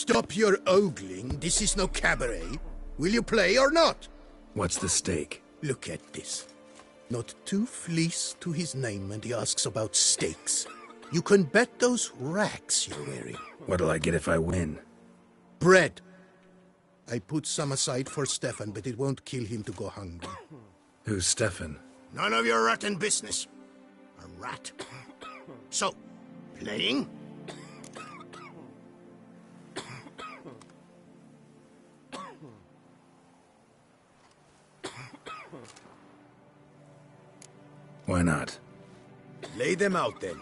Stop your ogling. This is no cabaret. Will you play or not? What's the stake? Look at this. Not 2 fleece to his name, and he asks about stakes. You can bet those racks you're wearing. What'll I get if I win? Bread. I put some aside for Stefan, but it won't kill him to go hungry. Who's Stefan? None of your rotten business. A rat. So, playing? Why not? Lay them out then.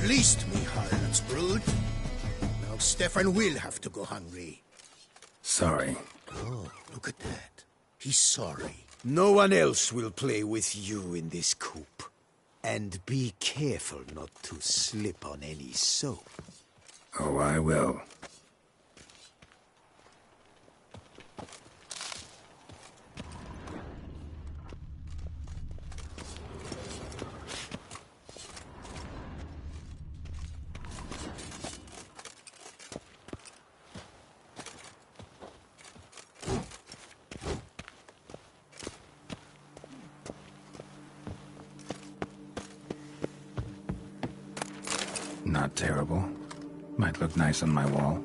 Fleeced me, harlot's brood. Now Stefan will have to go hungry. Sorry. Oh, look at that. He's sorry. No one else will play with you in this coop. And be careful not to slip on any soap. Oh, I will. Not terrible. Might look nice on my wall.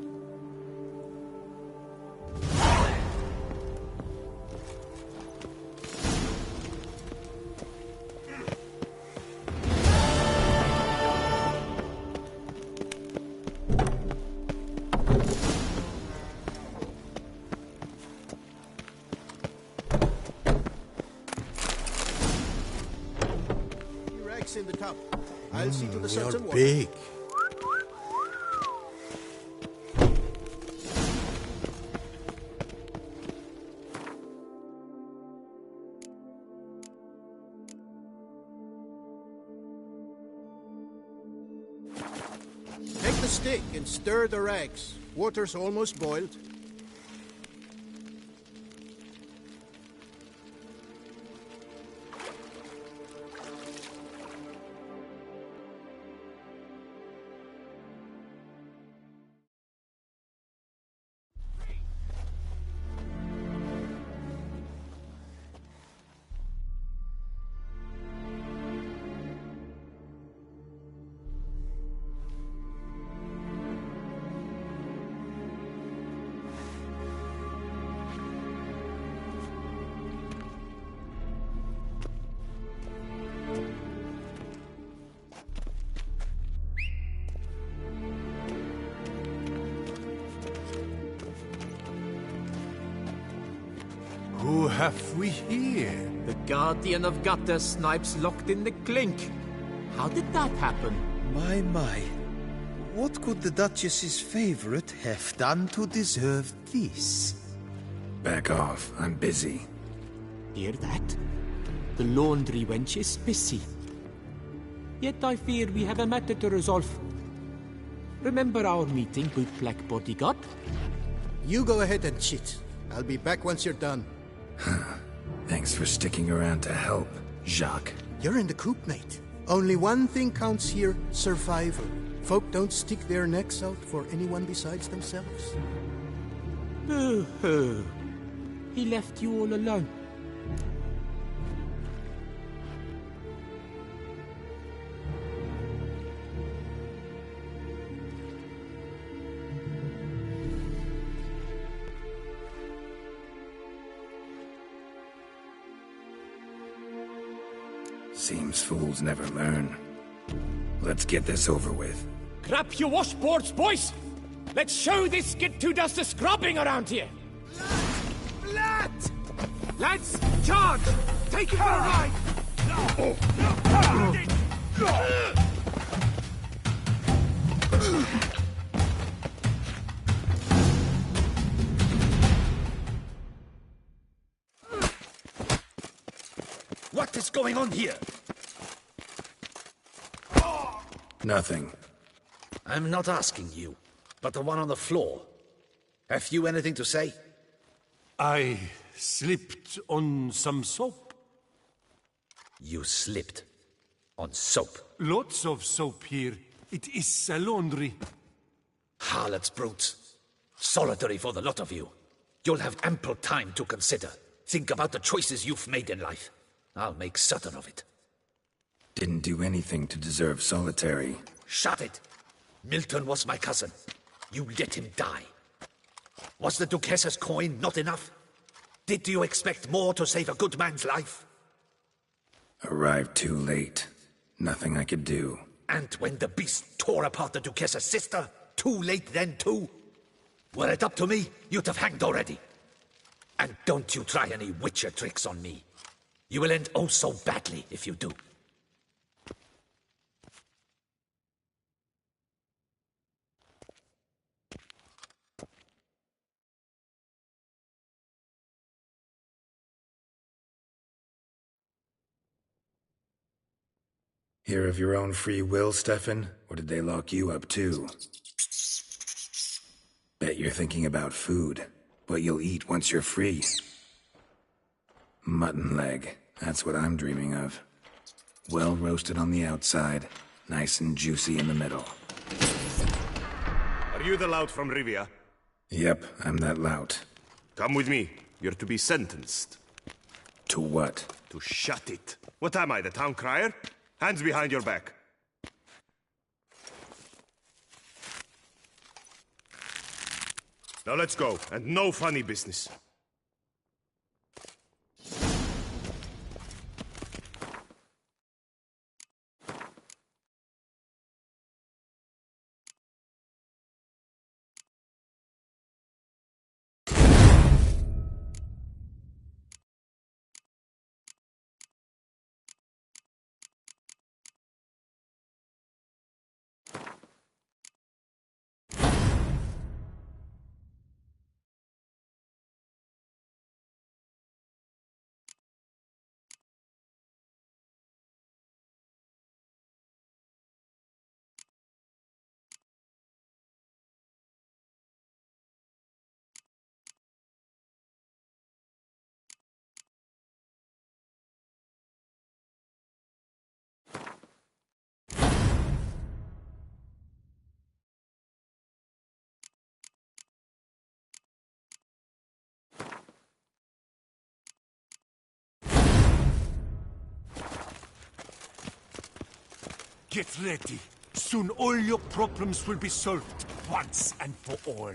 Racks in the top. I'll see to the suds You're and water. big. Take the stick and stir the rags. Water's almost boiled. Who have we here? The Guardian of Gutter Snipes locked in the clink. How did that happen? My. What could the Duchess's favorite have done to deserve this? Back off. I'm busy. Hear that? The laundry wench is busy. Yet I fear we have a matter to resolve. Remember our meeting with Black Bodyguard? You go ahead and chit. I'll be back once you're done. Thanks for sticking around to help, Jacques. You're in the coop, mate. Only one thing counts here, survival. Folk don't stick their necks out for anyone besides themselves. Boo-hoo. He left you all alone. Seems fools never learn. Let's get this over with. Grab your washboards, boys! Let's show this skid who does the scrubbing around here! Blood! Lads, charge! Take it for a ride! What is going on here? Nothing. I'm not asking you, but the one on the floor. Have you anything to say? I slipped on some soap. You slipped on soap. Lots of soap here. It is a laundry. Harlots, brutes. Solitary for the lot of you. You'll have ample time to consider. Think about the choices you've made in life. I'll make certain of it. Didn't do anything to deserve solitary. Shut it! Milton was my cousin. You let him die. Was the Duchess's coin not enough? Did you expect more to save a good man's life? Arrived too late. Nothing I could do. And when the beast tore apart the Duchess's sister, too late then too? Were it up to me, you'd have hanged already. And don't you try any witcher tricks on me. You will end oh so badly if you do. Here of your own free will, Stefan? Or did they lock you up too? Bet you're thinking about food. What you'll eat once you're free. Mutton leg. That's what I'm dreaming of. Well roasted on the outside, nice and juicy in the middle. Are you the lout from Rivia? Yep, I'm that lout. Come with me. You're to be sentenced. To what? To shut it. What am I, the town crier? Hands behind your back. Now let's go, and no funny business. Get ready. Soon all your problems will be solved, once and for all.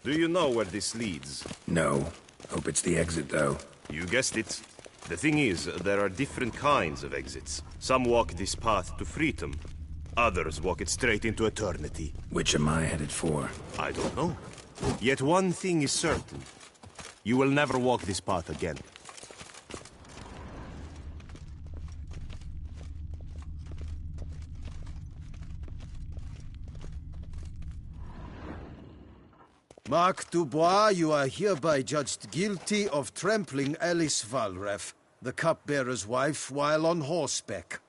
Do you know where this leads? No. Hope it's the exit, though. You guessed it. The thing is, there are different kinds of exits. Some walk this path to freedom. Others walk it straight into eternity. Which am I headed for? I don't know. Yet one thing is certain. You will never walk this path again. Mark Dubois, you are hereby judged guilty of trampling Alice Valref, the cupbearer's wife, while on horseback.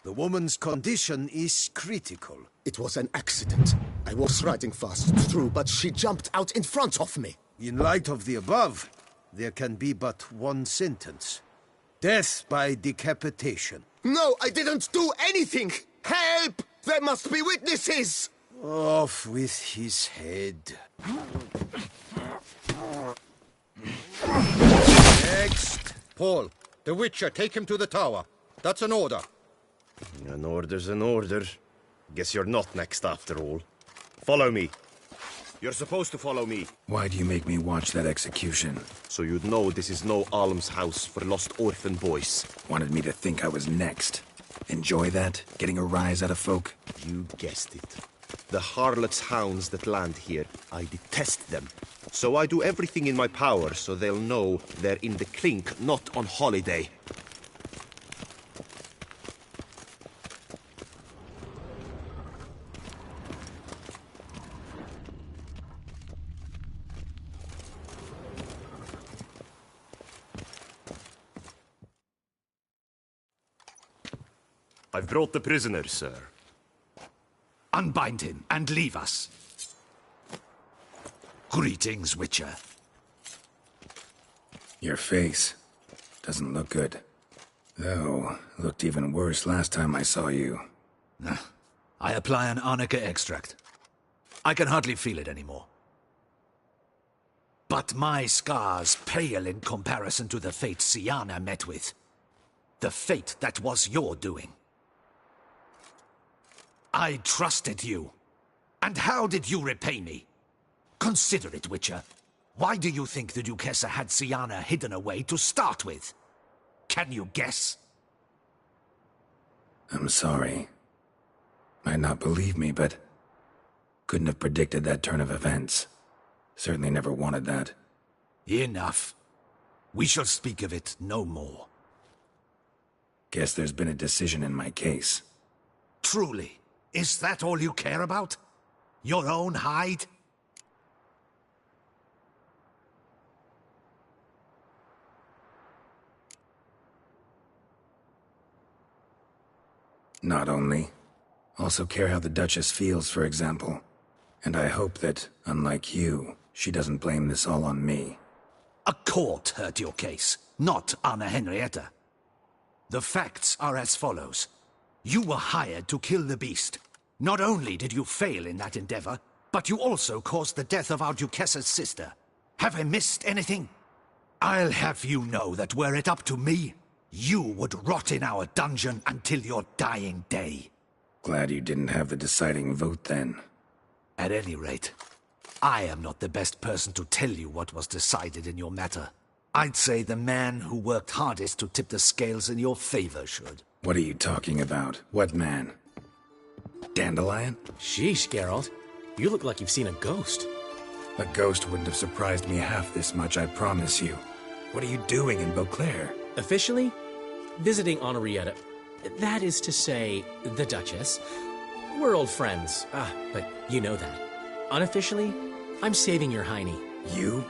The woman's condition is critical. It was an accident. I was riding fast through, but she jumped out in front of me. In light of the above, there can be but one sentence. Death by decapitation. No, I didn't do anything! Help! There must be witnesses! Off with his head. Next. Paul, the Witcher, take him to the tower. That's an order. An order's an order. Guess you're not next after all. Follow me. You're supposed to follow me. Why do you make me watch that execution? So you'd know this is no almshouse for lost orphan boys. Wanted me to think I was next. Enjoy that? Getting a rise out of folk? You guessed it. The harlots' hounds that land here, I detest them. So I do everything in my power so they'll know they're in the clink, not on holiday. I've brought the prisoner, sir. Unbind him and leave us. Greetings, Witcher. Your face doesn't look good. Though, looked even worse last time I saw you. I apply an arnica extract. I can hardly feel it anymore. But my scars pale in comparison to the fate Siana met with. The fate that was your doing. I trusted you. And how did you repay me? Consider it, Witcher. Why do you think the Duchessa had Siana hidden away to start with? Can you guess? I'm sorry. Might not believe me, but couldn't have predicted that turn of events. Certainly never wanted that. Enough. We shall speak of it no more. Guess there's been a decision in my case. Truly, is that all you care about? Your own hide? Not only. Also care how the Duchess feels, for example. And I hope that, unlike you, she doesn't blame this all on me. A court heard your case, not Anna Henrietta. The facts are as follows. You were hired to kill the beast. Not only did you fail in that endeavor, but you also caused the death of our Duchessa's sister. Have I missed anything? I'll have you know that were it up to me, you would rot in our dungeon until your dying day. Glad you didn't have the deciding vote then. At any rate, I am not the best person to tell you what was decided in your matter. I'd say the man who worked hardest to tip the scales in your favor should. What are you talking about? What man? Dandelion? Sheesh, Geralt. You look like you've seen a ghost. A ghost wouldn't have surprised me half this much, I promise you. What are you doing in Beauclair? Officially, visiting Henrietta. That is to say, the Duchess. We're old friends. But you know that. Unofficially, I'm saving your hiney. You?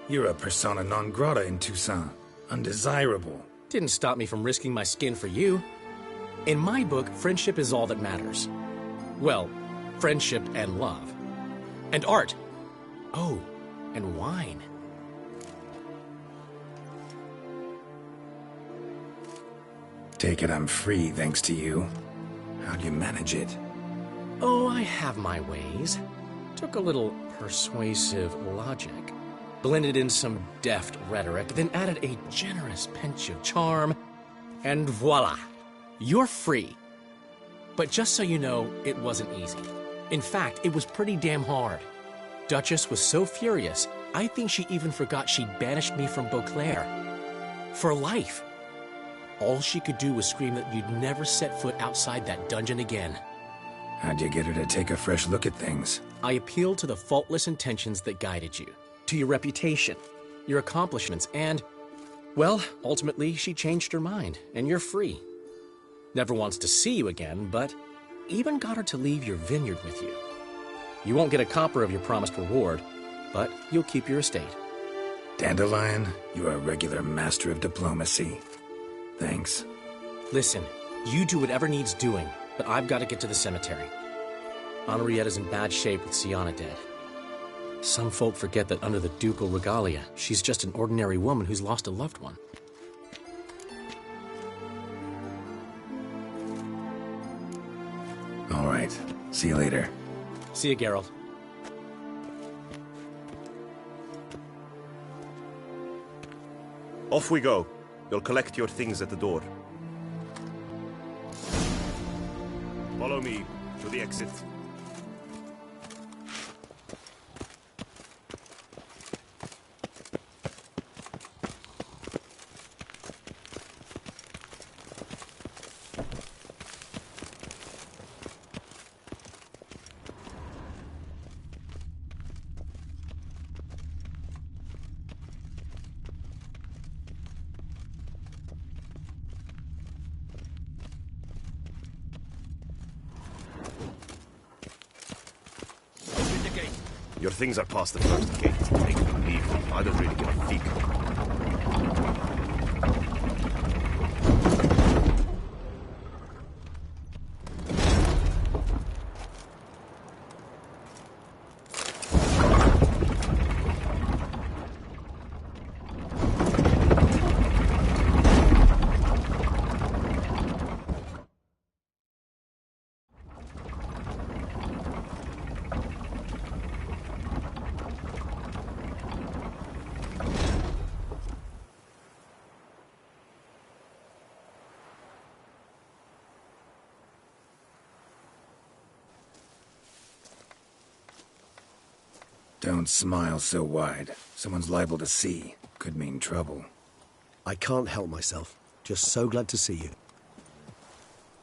You're a persona non grata in Toussaint. Undesirable. Didn't stop me from risking my skin for you. In my book, friendship is all that matters. Well, friendship and love. And art. Oh, and wine. Take it I'm free thanks to you. How'd you manage it? Oh, I have my ways. Took a little persuasive logic, blended in some deft rhetoric, then added a generous pinch of charm, and voila! You're free. But just so you know, it wasn't easy. In fact, it was pretty damn hard. Duchess was so furious, I think she even forgot she'd banished me from Beauclair. For life. All she could do was scream that you'd never set foot outside that dungeon again. How'd you get her to take a fresh look at things? I appealed to the faultless intentions that guided you, to your reputation, your accomplishments, and, well, ultimately she changed her mind, and you're free. Never wants to see you again, but even got her to leave your vineyard with you. You won't get a copper of your promised reward, but you'll keep your estate. Dandelion, you're a regular master of diplomacy. Thanks. Listen, you do whatever needs doing, but I've got to get to the cemetery. Henrietta's in bad shape with Sienna dead. Some folk forget that under the ducal regalia, she's just an ordinary woman who's lost a loved one. All right. See you later. See you, Geralt. Off we go. You'll collect your things at the door. Follow me to the exit. Your things are past the first gate. Take them, leave them. I don't really give a fig. Don't smile so wide. Someone's liable to see. Could mean trouble. I can't help myself. Just so glad to see you.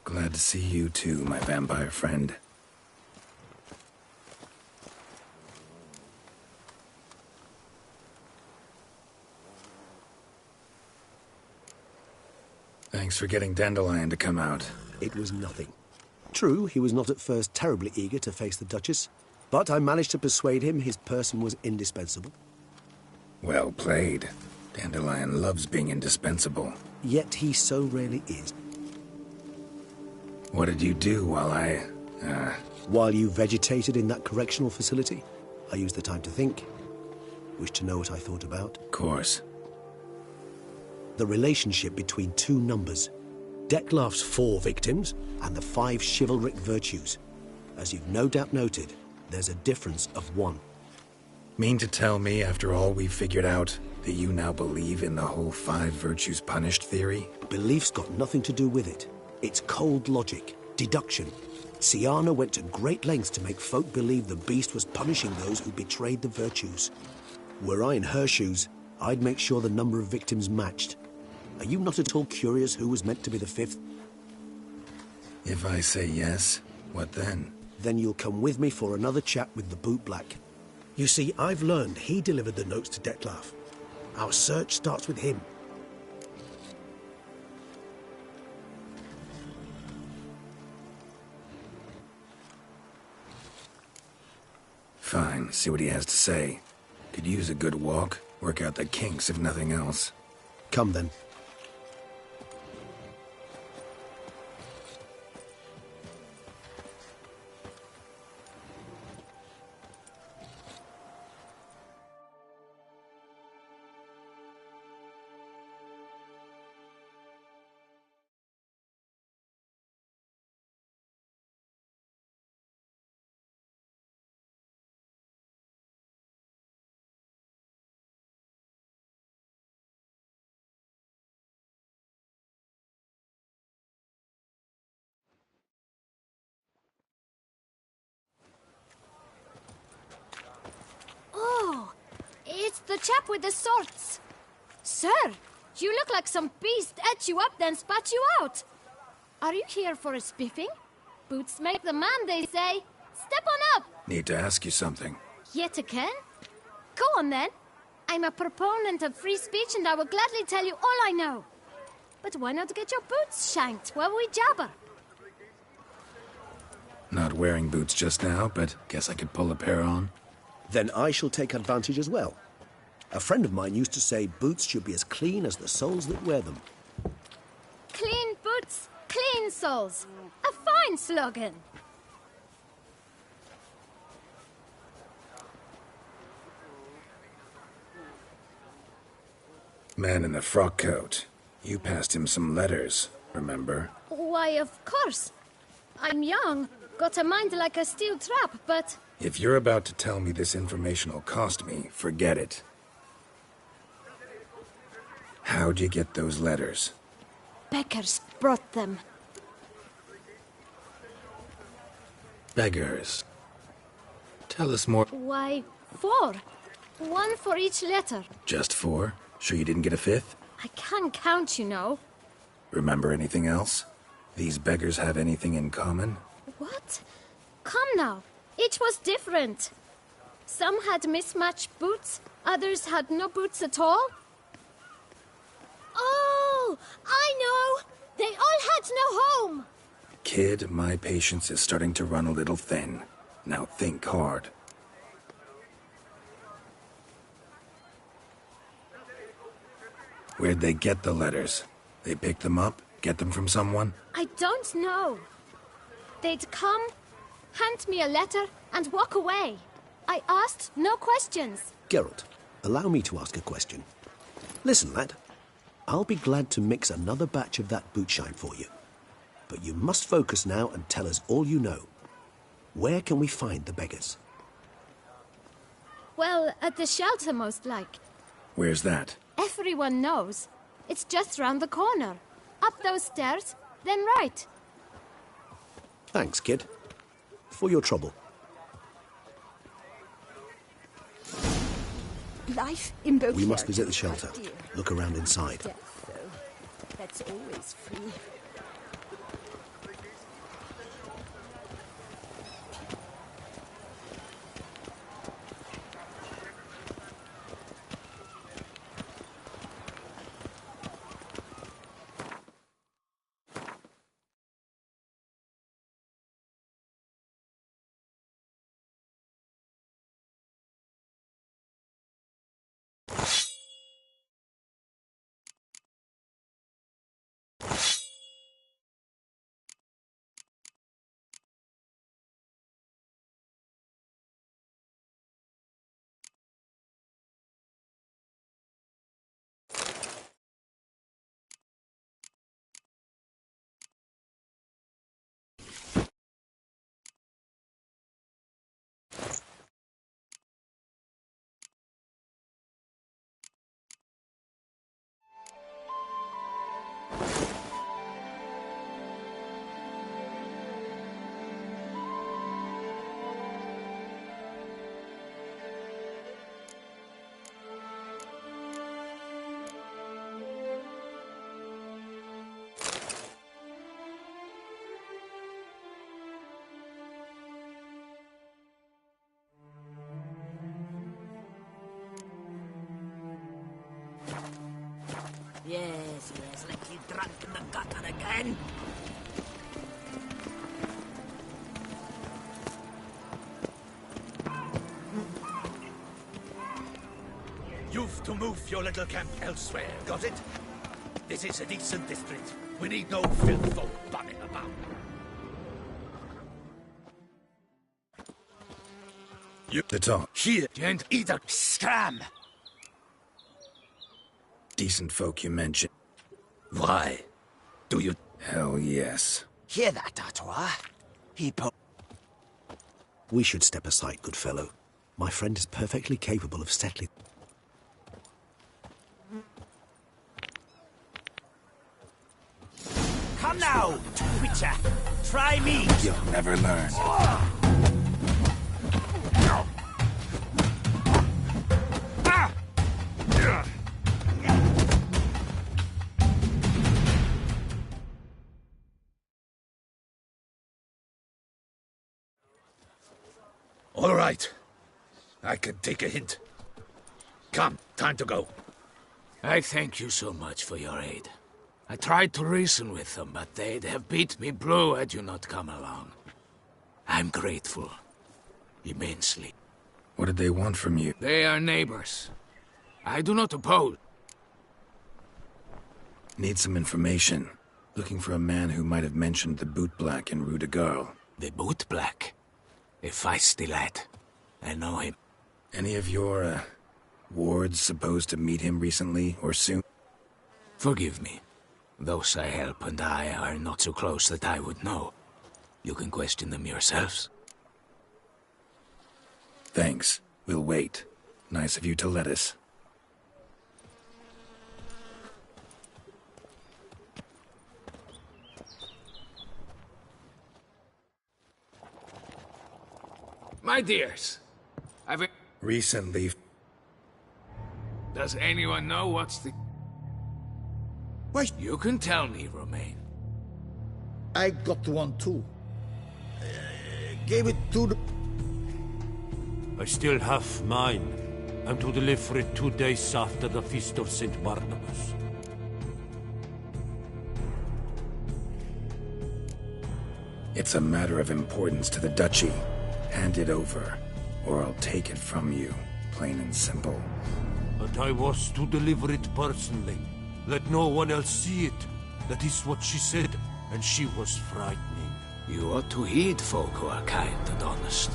Glad to see you too, my vampire friend. Thanks for getting Dandelion to come out. It was nothing. True, he was not at first terribly eager to face the Duchess, but I managed to persuade him his person was indispensable. Well played. Dandelion loves being indispensable. Yet he so rarely is. What did you do while I While you vegetated in that correctional facility, I used the time to think. Wish to know what I thought about? Of course. The relationship between two numbers. Dettlaff's 4 victims and the 5 chivalric virtues. As you've no doubt noted, there's a difference of 1. Mean to tell me, after all we've figured out, that you now believe in the whole 5 virtues punished theory? Belief's got nothing to do with it. It's cold logic, deduction. Siana went to great lengths to make folk believe the beast was punishing those who betrayed the virtues. Were I in her shoes, I'd make sure the number of victims matched. Are you not at all curious who was meant to be the 5th? If I say yes, what then? Then you'll come with me for another chat with the bootblack. You see, I've learned he delivered the notes to Dettlaff. Our search starts with him. Fine, see what he has to say. Could use a good walk, work out the kinks if nothing else. Come then. Oh, it's the chap with the swords. Sir, you look like some beast ate you up then spat you out. Are you here for a spiffing? Boots make the man, they say. Step on up. Need to ask you something. Yet again? Go on then. I'm a proponent of free speech and I will gladly tell you all I know. But why not get your boots shanked while we jabber? Not wearing boots just now, but guess I could pull a pair on. Then I shall take advantage as well. A friend of mine used to say boots should be as clean as the soles that wear them. Clean boots, clean soles. A fine slogan. Man in the frock coat. You passed him some letters, remember? Why, of course. I'm young, got a mind like a steel trap, but... If you're about to tell me this information will cost me, forget it. How'd you get those letters? Beggars brought them. Beggars. Tell us more. Why, 4. 1 for each letter. Just 4? Sure you didn't get a 5th? I can't count, you know. Remember anything else? These beggars have anything in common? What? Come now. Each was different. Some had mismatched boots, others had no boots at all. Oh, I know! They all had no home! Kid, my patience is starting to run a little thin. Now think hard. Where'd they get the letters? They pick them up? Get them from someone? I don't know. They'd come, hand me a letter, and walk away. I asked no questions. Geralt, allow me to ask a question. Listen, lad. I'll be glad to mix another batch of that bootshine for you. But you must focus now and tell us all you know. Where can we find the beggars? Well, at the shelter, most like. Where's that? Everyone knows. It's just round the corner. Up those stairs, then right. Thanks, kid. For your trouble. Life in Beauclair. We must visit the shelter. Look around inside. Death, though. That's always free. Yes, like you drunk in the gutter again. You've to move your little camp elsewhere, got it? This is a decent district. We need no filth folk bumming about. You to talk. Here, and either scram. Decent folk you mentioned. Why? Do you? Hell yes. Hear that, Artois? We should step aside, good fellow. My friend is perfectly capable of settling. Come now, Witcher. Try me. You'll never learn. All right. I can take a hint. Come, time to go. I thank you so much for your aid. I tried to reason with them, but they'd have beat me blue had you not come along. I'm grateful. Immensely. What did they want from you? They are neighbors. I do not oppose. Need some information. Looking for a man who might have mentioned the boot black in Rue de Garl. The boot black? A feisty lad. I know him. Any of your, wards supposed to meet him recently or soon? Forgive me. Those I help and I are not so close that I would know. You can question them yourselves. Thanks. We'll wait. Nice of you to let us. My dears, Recently... Does anyone know what's the... Wait. You can tell me, Romain. I got one too. Gave it to the... I still have mine. I'm to deliver it 2 days after the Feast of St. Barnabas. It's a matter of importance to the Duchy. Hand it over, or I'll take it from you, plain and simple. But I was to deliver it personally. Let no one else see it. That is what she said, and she was frightening. You ought to heed folk who are kind and honest.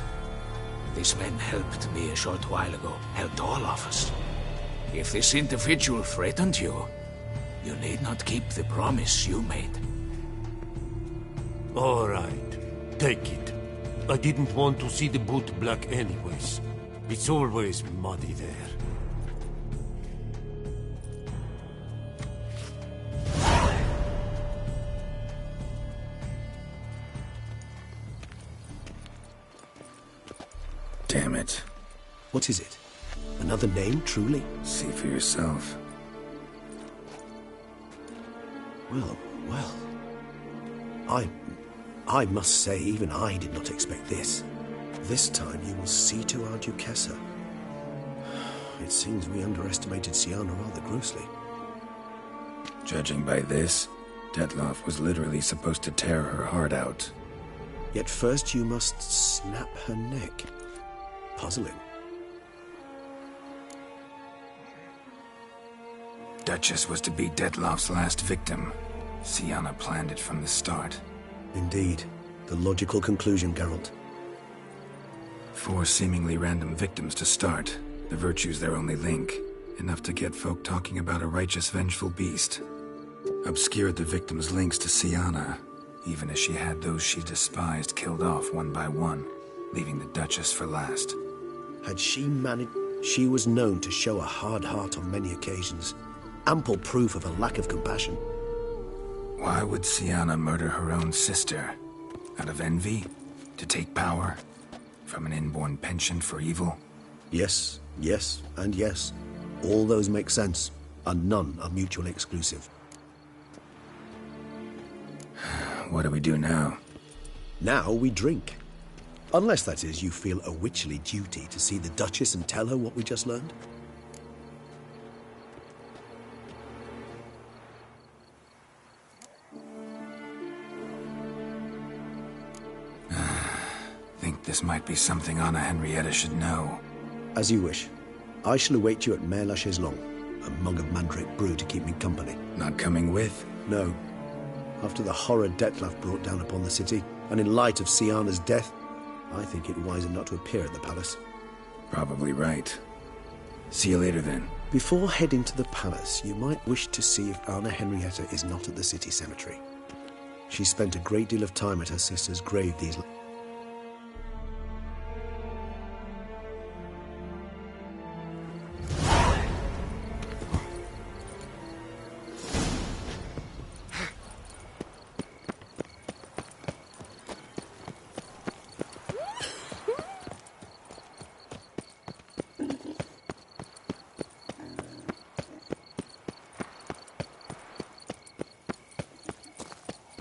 These men helped me a short while ago, helped all of us. If this individual threatened you, you need not keep the promise you made. All right, take it. I didn't want to see the boot black anyways. It's always muddy there. Damn it. What is it? Another name, truly? See for yourself. Well. I must say, even I did not expect this. This time you will see to our Duchessa. It seems we underestimated Siana rather grossly. Judging by this, Detloff was literally supposed to tear her heart out. Yet first you must snap her neck. Puzzling. Duchess was to be Detloff's last victim. Siana planned it from the start. Indeed. The logical conclusion, Geralt. 4 seemingly random victims to start. The virtue's their only link. Enough to get folk talking about a righteous, vengeful beast. Obscured the victims' links to Siana, even as she had those she despised killed off one by one, leaving the Duchess for last. Had she managed... She was known to show a hard heart on many occasions. Ample proof of a lack of compassion. Why would Sienna murder her own sister? Out of envy? To take power? From an inborn penchant for evil? Yes, yes, and yes. All those make sense, and none are mutually exclusive. What do we do now? Now we drink. Unless, that is, you feel a witchly duty to see the Duchess and tell her what we just learned. Think this might be something Anna Henrietta should know. As you wish. I shall await you at Mare la Chaiselongue. A mug of mandrake brew to keep me company. Not coming with? No. After the horror Detlef brought down upon the city, and in light of Sienna's death, I think it wiser not to appear at the palace. Probably right. See you later, then. Before heading to the palace, you might wish to see if Anna Henrietta is not at the city cemetery. She spent a great deal of time at her sister's grave these...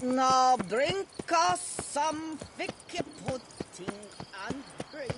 Now bring us some thick pudding and bring it.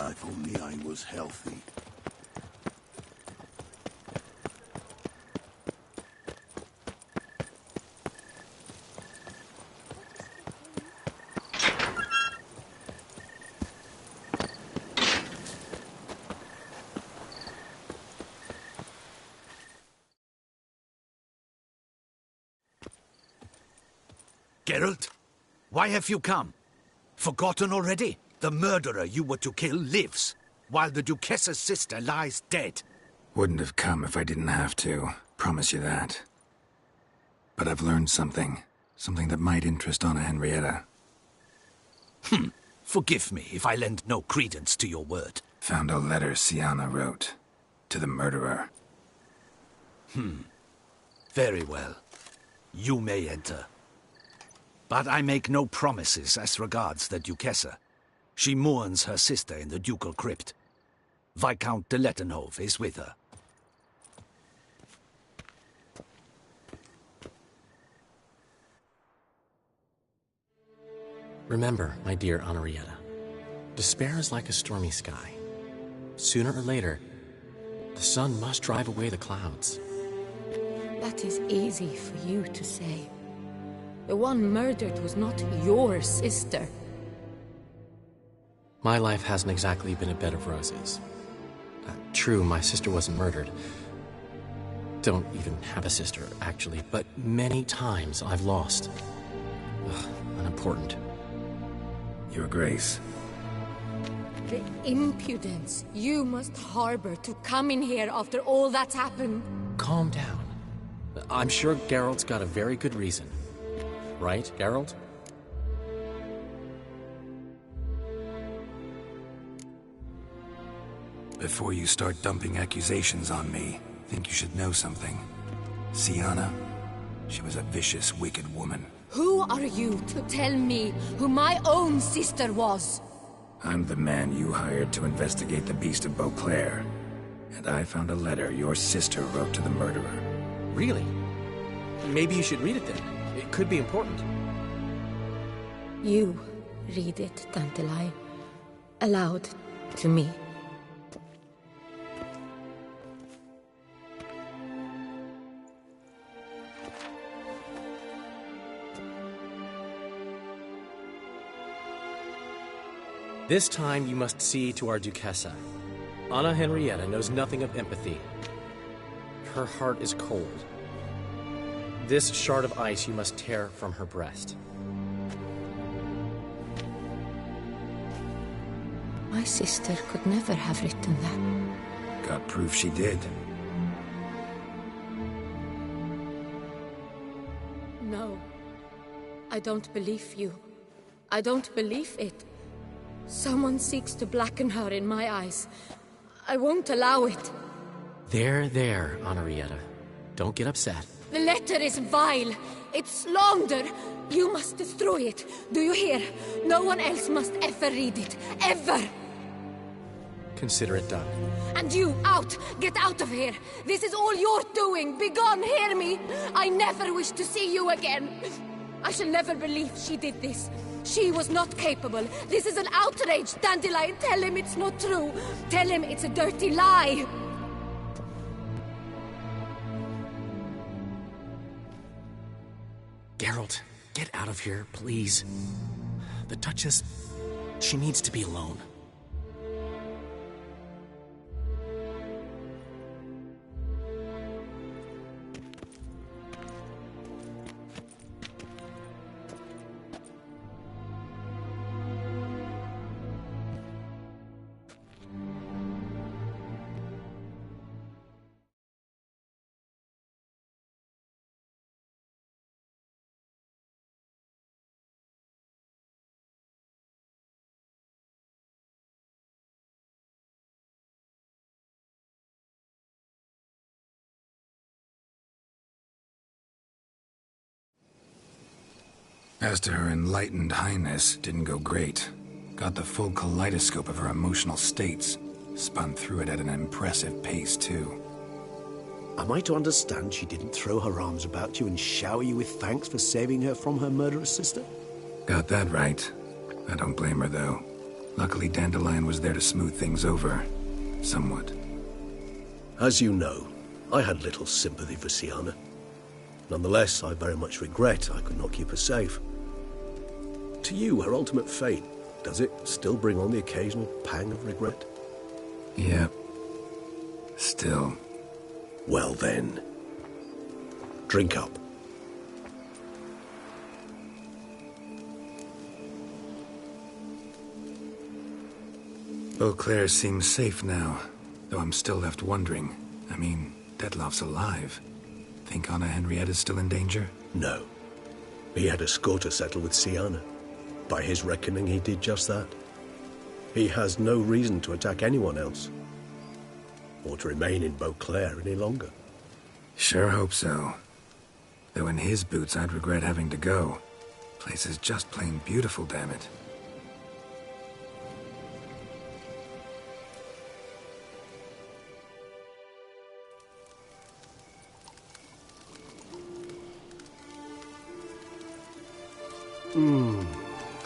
If only I was healthy. Geralt, why have you come? Forgotten already? The murderer you were to kill lives, while the Duchess's sister lies dead. Wouldn't have come if I didn't have to. Promise you that. But I've learned something. Something that might interest Anna Henrietta. Forgive me if I lend no credence to your word. Found a letter Sienna wrote. To the murderer. Very well. You may enter. But I make no promises as regards the Duchessa. She mourns her sister in the ducal crypt. Viscount de Lettenhove is with her. Remember, my dear Henrietta, despair is like a stormy sky. Sooner or later, the sun must drive away the clouds. That is easy for you to say. The one murdered was not your sister. My life hasn't exactly been a bed of roses. True, my sister wasn't murdered. Don't even have a sister, actually, but many times I've lost. Unimportant. Your Grace. The impudence you must harbor to come in here after all that's happened. Calm down. I'm sure Geralt's got a very good reason. Right, Geralt? Before you start dumping accusations on me, I think you should know something. Sienna, she was a vicious, wicked woman. Who are you to tell me who my own sister was? I'm the man you hired to investigate the Beast of Beauclair. And I found a letter your sister wrote to the murderer. Really? Maybe you should read it then. It could be important. You read it, Tantalai. allowed to me. This time you must see to our Duchessa. Anna Henrietta knows nothing of empathy. Her heart is cold. This shard of ice you must tear from her breast. My sister could never have written that. Got proof she did. No. I don't believe you. I don't believe it. Someone seeks to blacken her in my eyes. I won't allow it. There, Henrietta. Don't get upset. The letter is vile. It's slander. You must destroy it. Do you hear? No one else must ever read it. Ever! Consider it done. And you, out! Get out of here! This is all you're doing! Begone, hear me! I never wish to see you again! I shall never believe she did this. She was not capable. This is an outrage, Dandelion. Tell him it's not true. Tell him it's a dirty lie. Geralt, get out of here, please. The Duchess, she needs to be alone. As to her enlightened highness, didn't go great. Got the full kaleidoscope of her emotional states. Spun through it at an impressive pace, too. Am I to understand she didn't throw her arms about you and shower you with thanks for saving her from her murderous sister? Got that right. I don't blame her, though. Luckily, Dandelion was there to smooth things over. Somewhat. As you know, I had little sympathy for Sienna. Nonetheless, I very much regret I could not keep her safe. To you, her ultimate fate, does it still bring on the occasional pang of regret? Yep. Still. Well then, drink up. Beauclair seems safe now, though I'm still left wondering. I mean, Detlef's alive. Think Anna Henrietta's still in danger? No. He had a score to settle with Sienna. By his reckoning, he did just that. He has no reason to attack anyone else, or to remain in Beauclair any longer. Sure hope so. Though in his boots, I'd regret having to go. Place is just plain beautiful, damn it.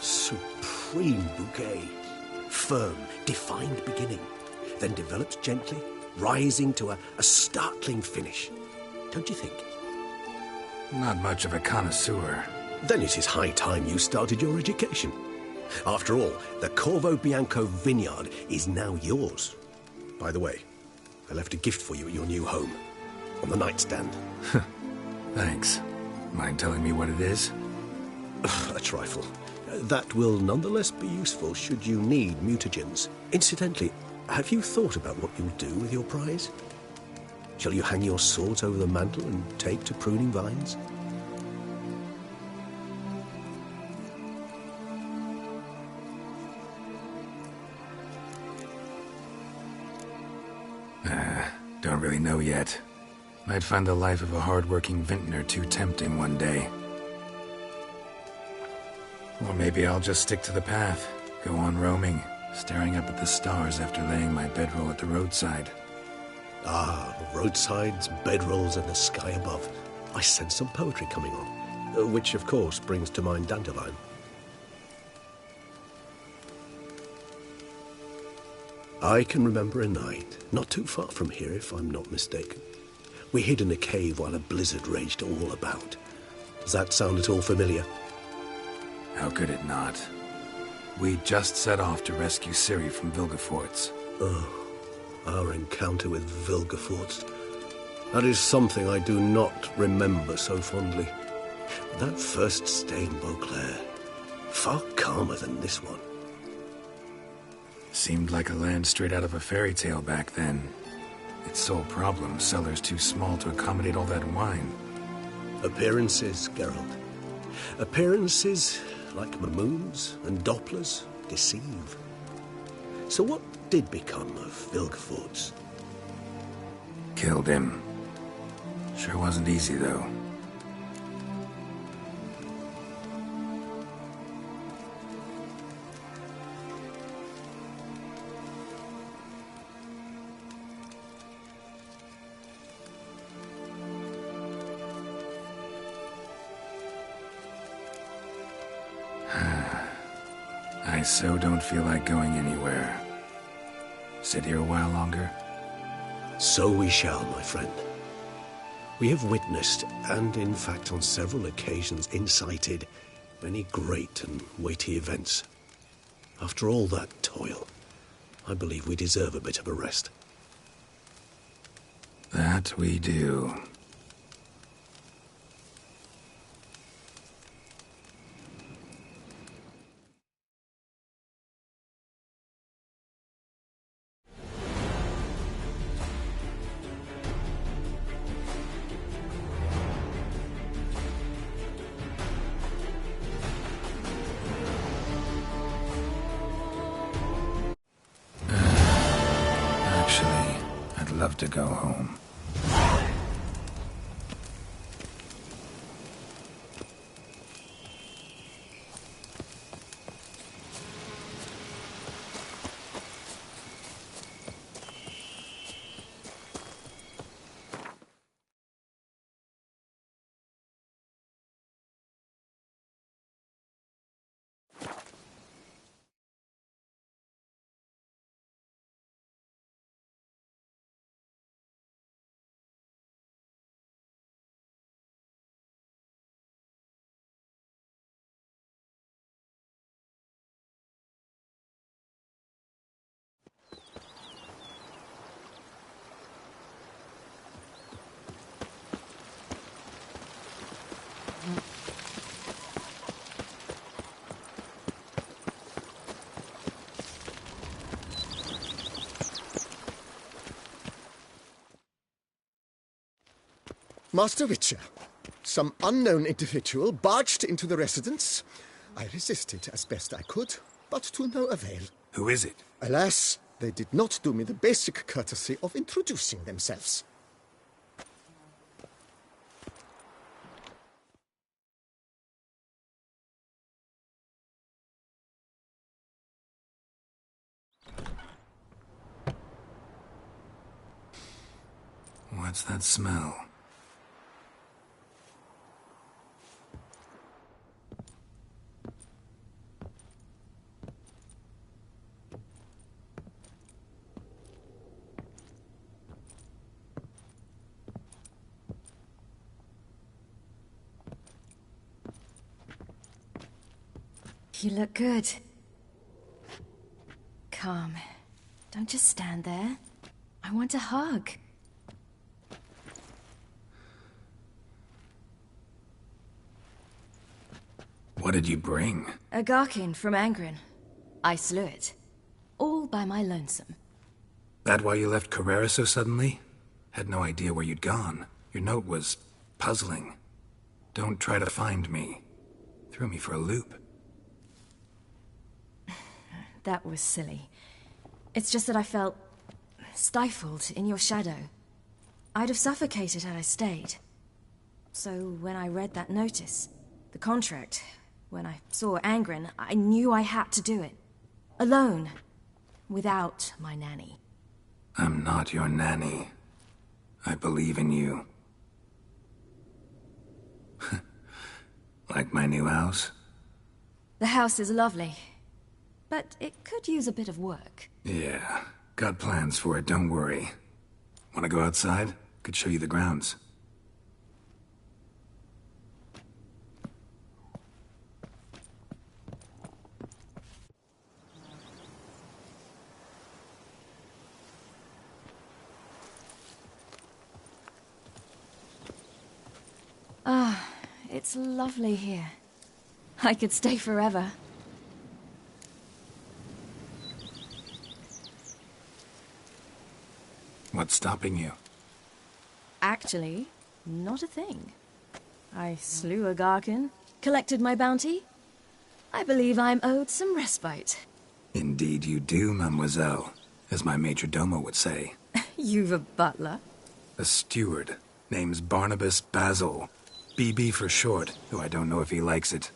Supreme bouquet. Firm, defined beginning, then develops gently, rising to a startling finish. Don't you think? Not much of a connoisseur. Then it is high time you started your education. After all, the Corvo Bianco vineyard is now yours. By the way, I left a gift for you at your new home, on the nightstand. Thanks. Mind telling me what it is? A trifle. That will nonetheless be useful should you need mutagens. Incidentally, have you thought about what you'll do with your prize? Shall you hang your swords over the mantle and take to pruning vines? Don't really know yet. Might find the life of a hard-working vintner too tempting one day. Or maybe I'll just stick to the path, go on roaming, staring up at the stars after laying my bedroll at the roadside. Ah, roadsides, bedrolls, and the sky above. I sense some poetry coming on, which of course brings to mind Dandelion. I can remember a night, not too far from here if I'm not mistaken. We hid in a cave while a blizzard raged all about. Does that sound at all familiar? How could it not? We just set off to rescue Ciri from Vilgefortz. Oh, our encounter with Vilgefortz. That is something I do not remember so fondly. That first stay in Beauclair, far calmer than this one. Seemed like a land straight out of a fairy tale back then. Its sole problem, cellars too small to accommodate all that wine. Appearances, Geralt. Appearances, like moons and Dopplers, deceive. So what did become of Vilgefortz? Killed him. Sure wasn't easy, though. I so don't feel like going anywhere. Sit here a while longer? So we shall, my friend. We have witnessed, and in fact on several occasions incited, many great and weighty events. After all that toil, I believe we deserve a bit of a rest. That we do. Love to go home. Master Witcher, some unknown individual barged into the residence. I resisted as best I could, but to no avail. Who is it? Alas, they did not do me the basic courtesy of introducing themselves. What's that smell? You look good. Calm. Don't just stand there. I want a hug. What did you bring? A Garkin from Angren. I slew it. All by my lonesome. That why you left Carrera so suddenly? Had no idea where you'd gone. Your note was puzzling. Don't try to find me. Threw me for a loop. That was silly. It's just that I felt stifled in your shadow. I'd have suffocated had I stayed. So when I read that notice, the contract, when I saw Angren, I knew I had to do it. Alone. Without my nanny. I'm not your nanny. I believe in you. Like my new house? The house is lovely, but it could use a bit of work. Yeah, Got plans for it, don't worry. Want to go outside? Could show you the grounds. Ah, it's lovely here. I could stay forever. What's stopping you? Actually, not a thing. I slew a Garkin, collected my bounty. I believe I'm owed some respite. Indeed you do, mademoiselle, as my major domo would say. You've a butler? A steward. Name's Barnabas Basil. BB for short, though I don't know if he likes it.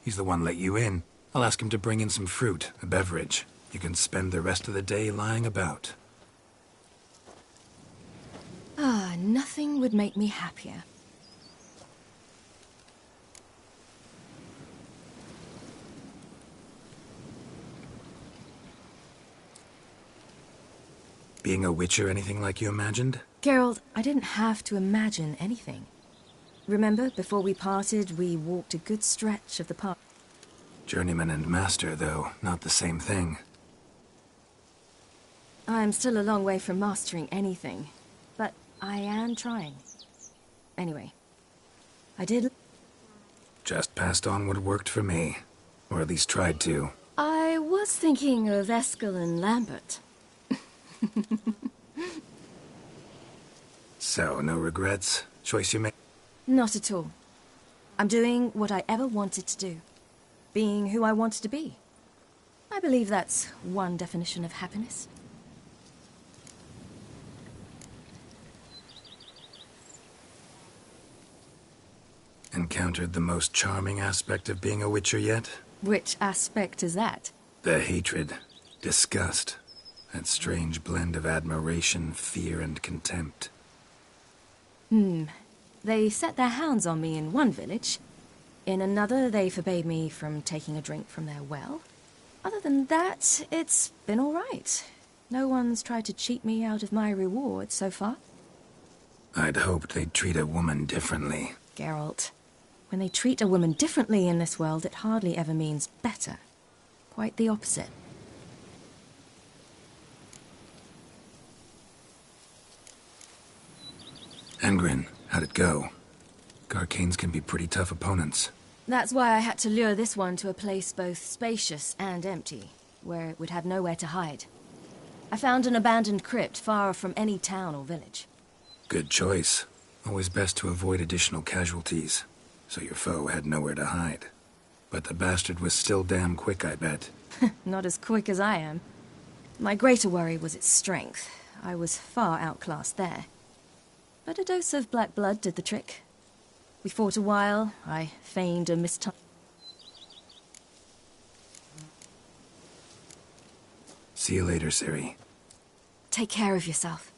He's the one let you in. I'll ask him to bring in some fruit, a beverage. You can spend the rest of the day lying about. Ah, nothing would make me happier. Being a witcher anything like you imagined? Geralt, I didn't have to imagine anything. Remember, before we parted, we walked a good stretch of the path. Journeyman and master, though, not the same thing. I'm still a long way from mastering anything, but I am trying. Anyway, I did... Just passed on what worked for me. Or at least tried to. I was thinking of Eskel and Lambert. So, no regrets? Choice you made? Not at all. I'm doing what I ever wanted to do. Being who I wanted to be. I believe that's one definition of happiness. Encountered the most charming aspect of being a witcher yet? Which aspect is that? The hatred. Disgust. That strange blend of admiration, fear, and contempt. They set their hounds on me in one village. In another, they forbade me from taking a drink from their well. Other than that, it's been all right. No one's tried to cheat me out of my reward so far. I'd hoped they'd treat a woman differently. Geralt, when they treat a woman differently in this world, it hardly ever means better. Quite the opposite. Angrin, how'd it go? Garcanes can be pretty tough opponents. That's why I had to lure this one to a place both spacious and empty, where it would have nowhere to hide. I found an abandoned crypt far from any town or village. Good choice. Always best to avoid additional casualties, so your foe had nowhere to hide. But the bastard was still damn quick, I bet. Not as quick as I am. My greater worry was its strength. I was far outclassed there. But a dose of black blood did the trick. We fought a while. I feigned a mistype. See you later, Ciri. Take care of yourself.